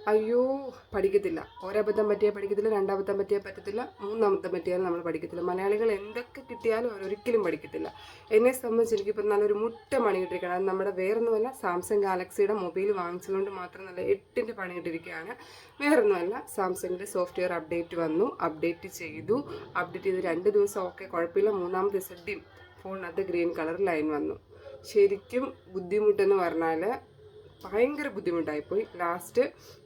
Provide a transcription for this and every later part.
അയ്യോ പഠിക്കത്തില്ല. ഒരബദ്ധം പറ്റിയാൽ പഠിക്കത്തില്ല, രണ്ടബദ്ധം പറ്റിയാൽ പറ്റത്തില്ല, മൂന്നാമത്തം പറ്റിയാലും നമ്മൾ പഠിക്കത്തില്ല. മലയാളികൾ എന്തൊക്കെ കിട്ടിയാലും അവരൊരിക്കലും പഠിക്കത്തില്ല. എന്നെ സംബന്ധിച്ച് എനിക്കിപ്പോൾ നല്ലൊരു മുട്ട പണി കിട്ടിയിരിക്കുകയാണ്. അത് നമ്മുടെ വേറൊന്നുമല്ല, സാംസങ് ഗാലക്സിയുടെ മൊബൈൽ വാങ്ങിച്ചതുകൊണ്ട് മാത്രം നല്ല 8ൻ്റെ പണി കിട്ടിയിരിക്കുകയാണ്. വേറൊന്നുമല്ല, സാംസങ്ങിൻ്റെ സോഫ്റ്റ്വെയർ അപ്ഡേറ്റ് വന്നു, അപ്ഡേറ്റ് ചെയ്ത് 2 ദിവസം ഓക്കെ കുഴപ്പമില്ല. മൂന്നാമത്തെ ദിവസം ഡിം ഫോണിനകത്ത് ഗ്രീൻ കളർ ലൈൻ വന്നു. ശരിക്കും ബുദ്ധിമുട്ടെന്ന് പറഞ്ഞാൽ ഭയങ്കര ബുദ്ധിമുട്ടായിപ്പോയി. ലാസ്റ്റ്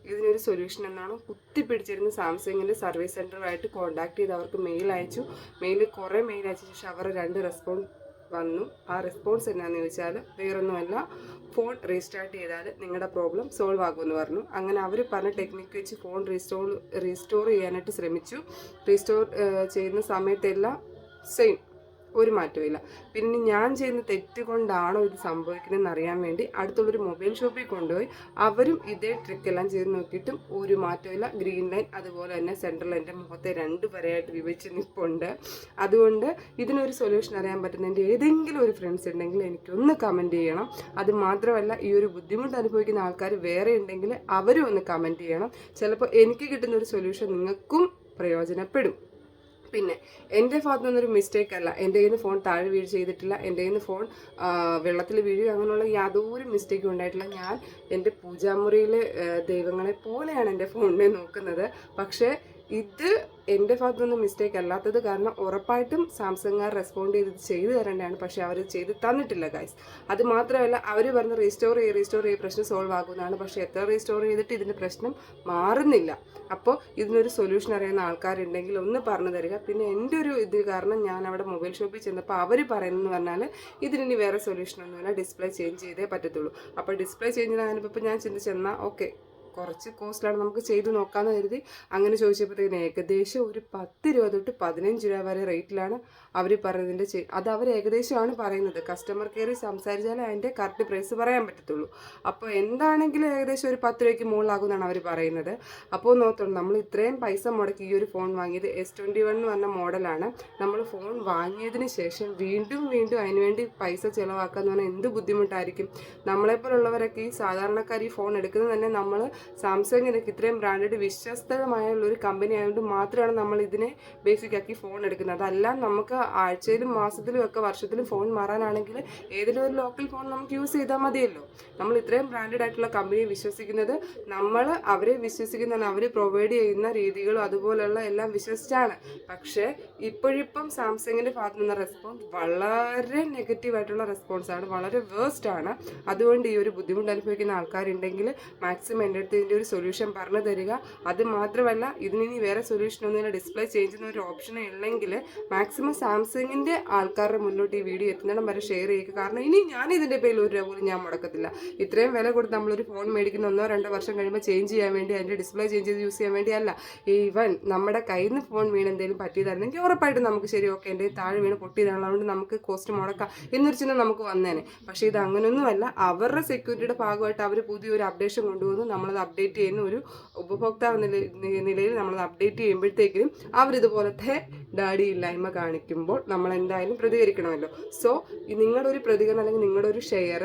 ഇതിനൊരു സൊല്യൂഷൻ എന്നാണ് കുത്തിപ്പിടിച്ചിരുന്ന സാംസങ്ങിൻ്റെ സർവീസ് സെൻറ്ററുമായിട്ട് കോൺടാക്ട് ചെയ്ത് അവർക്ക് മെയിൽ അയച്ചു. കുറേ മെയിൽ അയച്ച ശേഷം അവർ 2 റെസ്പോൺസ് വന്നു. ആ റെസ്പോൺസ് എന്നാന്ന് ചോദിച്ചാൽ വേറൊന്നുമല്ല, ഫോൺ റീസ്റ്റാർട്ട് ചെയ്താൽ നിങ്ങളുടെ പ്രോബ്ലം സോൾവ് ആകുമെന്ന് പറഞ്ഞു. അങ്ങനെ അവർ പറഞ്ഞ ടെക്നിക്ക് വെച്ച് ഫോൺ റീസ്റ്റോർ ചെയ്യാനായിട്ട് ശ്രമിച്ചു. റീസ്റ്റോർ ചെയ്യുന്ന സമയത്തെല്ലാം സെയിം, ഒരു മാറ്റമില്ല. പിന്നെ ഞാൻ ചെയ്യുന്ന തെറ്റ് കൊണ്ടാണോ ഇത് സംഭവിക്കുന്നതെന്ന് അറിയാൻ വേണ്ടി അടുത്തുള്ളൊരു മൊബൈൽ ഷോപ്പിൽ കൊണ്ടുപോയി അവരും ഇതേ ട്രിക്കെല്ലാം ചെയ്ത് നോക്കിയിട്ടും ഒരു മാറ്റമില്ല. ഗ്രീൻ ലൈൻ അതുപോലെ തന്നെ സെൻട്രൽ എൻ്റെ മുഖത്തെ 2 വരെയായിട്ട് വിഭജിച്ച് നിൽപ്പുണ്ട്. അതുകൊണ്ട് ഇതിനൊരു സൊല്യൂഷൻ അറിയാൻ പറ്റുന്ന എൻ്റെ ഏതെങ്കിലും ഒരു ഫ്രണ്ട്സ് ഉണ്ടെങ്കിൽ എനിക്കൊന്ന് കമൻറ്റ് ചെയ്യണം. അത് മാത്രമല്ല, ഈ ഒരു ബുദ്ധിമുട്ട് അനുഭവിക്കുന്ന ആൾക്കാർ വേറെ ഉണ്ടെങ്കിൽ അവരും ഒന്ന് കമൻറ്റ് ചെയ്യണം. ചിലപ്പോൾ എനിക്ക് കിട്ടുന്ന ഒരു സൊല്യൂഷൻ നിങ്ങൾക്കും പ്രയോജനപ്പെടും. പിന്നെ എൻ്റെ ഭാഗത്തു നിന്നൊരു മിസ്റ്റേക്ക് അല്ല, എൻ്റെ കയ്യിൽ നിന്ന് ഫോൺ താഴെ വീഴ് ചെയ്തിട്ടില്ല, എൻ്റെ കയ്യിൽ നിന്ന് ഫോൺ വെള്ളത്തിൽ വീഴുക അങ്ങനെയുള്ള യാതൊരു മിസ്റ്റേക്കും ഉണ്ടായിട്ടില്ല. ഞാൻ എൻ്റെ പൂജാമുറിയിൽ ദൈവങ്ങളെ പോലെയാണ് എൻ്റെ ഫോണിനെ നോക്കുന്നത്. പക്ഷേ ഇത് എൻ്റെ ഭാഗത്തുനിന്ന് മിസ്റ്റേക്ക് അല്ലാത്തത് കാരണം ഉറപ്പായിട്ടും സാംസങ്ങുകാർ റെസ്പോണ്ട് ചെയ്ത് തരേണ്ടതാണ്. പക്ഷേ അവർ ചെയ്ത് തന്നിട്ടില്ല ഗൈസ്. അത് മാത്രമല്ല, അവർ പറഞ്ഞ് റീസ്റ്റോർ ചെയ്ത് പ്രശ്നം സോൾവ് ആകുന്നതാണ്. പക്ഷേ എത്ര റീസ്റ്റോർ ചെയ്തിട്ട് ഇതിൻ്റെ പ്രശ്നം മാറുന്നില്ല. അപ്പോൾ ഇതിനൊരു സൊല്യൂഷൻ അറിയുന്ന ആൾക്കാരുണ്ടെങ്കിൽ ഒന്ന് പറഞ്ഞു തരിക. പിന്നെ എൻ്റെ ഒരു ഇത് കാരണം ഞാൻ അവിടെ മൊബൈൽ ഷോപ്പിൽ ചെന്നപ്പോൾ അവർ പറയുന്നതെന്ന് പറഞ്ഞാൽ ഇതിനി വേറെ സൊല്യൂഷനൊന്നുമില്ല, ഡിസ്പ്ലേ ചേഞ്ച് ചെയ്തേ പറ്റത്തുള്ളൂ. അപ്പോൾ ഡിസ്പ്ലേ ചേഞ്ച് ചെയ്യാനിപ്പോൾ ഞാൻ ചിന്തിച്ചെന്നാൽ ഓക്കെ കുറച്ച് കോസ്റ്റിലാണ്, നമുക്ക് ചെയ്ത് നോക്കാമെന്ന് കരുതി അങ്ങനെ ചോദിച്ചപ്പോഴത്തേക്കിന് ഏകദേശം ഒരു 10 രൂപ തൊട്ട് 15 രൂപ വരെ റേറ്റിലാണ് അവർ പറയുന്നതിൻ്റെ അത് അവർ ഏകദേശമാണ് പറയുന്നത്. കസ്റ്റമർ കെയറിൽ സംസാരിച്ചാലേ അതിൻ്റെ കറക്റ്റ് പ്രൈസ് പറയാൻ പറ്റത്തുള്ളൂ. അപ്പോൾ എന്താണെങ്കിലും ഏകദേശം ഒരു 10 രൂപയ്ക്ക് മുകളിലാകുമെന്നാണ് അവർ പറയുന്നത്. അപ്പോൾ നോക്കണം, നമ്മൾ ഇത്രയും പൈസ മുടക്കി ഈ ഒരു ഫോൺ വാങ്ങിയത് S21 എന്ന് പറഞ്ഞ മോഡലാണ്. നമ്മൾ ഫോൺ വാങ്ങിയതിന് ശേഷം വീണ്ടും അതിനുവേണ്ടി പൈസ ചിലവാക്കുക എന്ന് പറഞ്ഞാൽ എന്ത് ബുദ്ധിമുട്ടായിരിക്കും. നമ്മളെപ്പോലുള്ളവരൊക്കെ ഈ സാധാരണക്കാർ ഈ ഫോൺ എടുക്കുന്നത് തന്നെ നമ്മൾ സാംസങ്ങിനൊക്കെ ഇത്രയും ബ്രാൻഡഡ് വിശ്വസ്തമായുള്ളൊരു കമ്പനി ആയതുകൊണ്ട് മാത്രമാണ് നമ്മൾ ഇതിനെ ബേസിക് ആക്കി ഫോൺ എടുക്കുന്നത്. അതല്ല നമുക്ക് ആഴ്ചയിലും മാസത്തിലും ഒക്കെ വർഷത്തിലും ഫോൺ മാറാനാണെങ്കിൽ ഏതെങ്കിലും ഒരു ലോക്കൽ ഫോൺ നമുക്ക് യൂസ് ചെയ്താൽ മതിയല്ലോ. നമ്മൾ ഇത്രയും ബ്രാൻഡഡ് ആയിട്ടുള്ള കമ്പനിയെ വിശ്വസിക്കുന്നത് നമ്മൾ അവരെ വിശ്വസിക്കുന്നതാണ്, അവർ പ്രൊവൈഡ് ചെയ്യുന്ന രീതികളും അതുപോലെയുള്ള എല്ലാം വിശ്വസിച്ചാണ്. പക്ഷേ ഇപ്പോഴിപ്പം സാംസങ്ങിൻ്റെ ഭാഗത്തു നിന്ന റെസ്പോൺസ് വളരെ നെഗറ്റീവായിട്ടുള്ള റെസ്പോൺസാണ്, വളരെ വേസ്റ്റ് ആണ്. അതുകൊണ്ട് ഈ ഒരു ബുദ്ധിമുട്ട് അനുഭവിക്കുന്ന ആൾക്കാരുണ്ടെങ്കിൽ മാക്സിമം എൻ്റെ അടുത്ത് ഇതിൻ്റെ ഒരു സൊല്യൂഷൻ പറഞ്ഞു തരിക. അത് മാത്രമല്ല, ഇതിനി വേറെ സൊല്യൂഷനൊന്നുമില്ല, ഡിസ്പ്ലേ ചേഞ്ച് ചെയ്യുന്ന ഒരു ഓപ്ഷൻ ഇല്ലെങ്കിൽ മാക്സിമം സാംസങ്ങിൻ്റെ ആൾക്കാരുടെ മുന്നോട്ട് ഈ വീഡിയോ എത്തുന്നിടം വരെ ഷെയർ ചെയ്യുക. കാരണം ഇനി ഞാനിതിൻ്റെ പേരിൽ ഒരു രൂപ പോലും ഞാൻ മുടക്കത്തില്ല. ഇത്രയും വില കൊടുത്ത് നമ്മളൊരു ഫോൺ മേടിക്കുന്ന 1-2 വർഷം കഴിയുമ്പോൾ ചേഞ്ച് ചെയ്യാൻ വേണ്ടി, അതിൻ്റെ ഡിസ്പ്ലേ ചേഞ്ച് ചെയ്ത് യൂസ് ചെയ്യാൻ വേണ്ടിയല്ല. ഈവൻ നമ്മുടെ കയ്യിൽ നിന്ന് ഫോൺ വീണ് എന്തെങ്കിലും പറ്റിയതായിരുന്നെങ്കിൽ ഉറപ്പായിട്ടും നമുക്ക് ശരി ഓക്കെ എൻ്റെ താഴെ വീണ് പൊട്ടിയതാണ്, അതുകൊണ്ട് നമുക്ക് കോസ്റ്റ് മുടക്കാം എന്നൊരു ചിന്ത നമുക്ക് വന്നേനെ. പക്ഷേ ഇത് അങ്ങനെയൊന്നുമല്ല. അവരുടെ സെക്യൂരിറ്റിയുടെ ഭാഗമായിട്ട് അവർ പുതിയൊരു അപ്ഡേഷൻ കൊണ്ടുവന്നു. നമ്മളത് അപ്ഡേറ്റ് ചെയ്യുന്ന ഒരു ഉപഭോക്താവ് നിലയിൽ നമ്മളത് അപ്ഡേറ്റ് ചെയ്യുമ്പോഴത്തേക്കും അവരിതുപോലത്തെ ഡാഡി ഇല്ലായ്മ കാണിക്കുമ്പോൾ നമ്മൾ എന്തായാലും പ്രതികരിക്കണമല്ലോ. സോ നിങ്ങളുടെ ഒരു പ്രതികരണം അല്ലെങ്കിൽ നിങ്ങളുടെ ഒരു ഷെയർ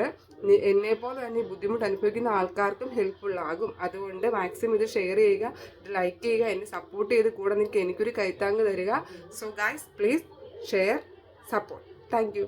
എന്നെപ്പോലെ തന്നെ ബുദ്ധിമുട്ട് അനുഭവിക്കുന്ന ആൾക്കാർക്കും ഹെൽപ്ഫുള്ളാകും. അതുകൊണ്ട് മാക്സിമം ഇത് ഷെയർ ചെയ്യുക, ഇത് ലൈക്ക് ചെയ്യുക, എന്നെ സപ്പോർട്ട് ചെയ്ത് കൂടെ നിൽക്കുക, എനിക്കൊരു കൈത്താങ്ങ് തരിക. So guys, please share, support. Thank you.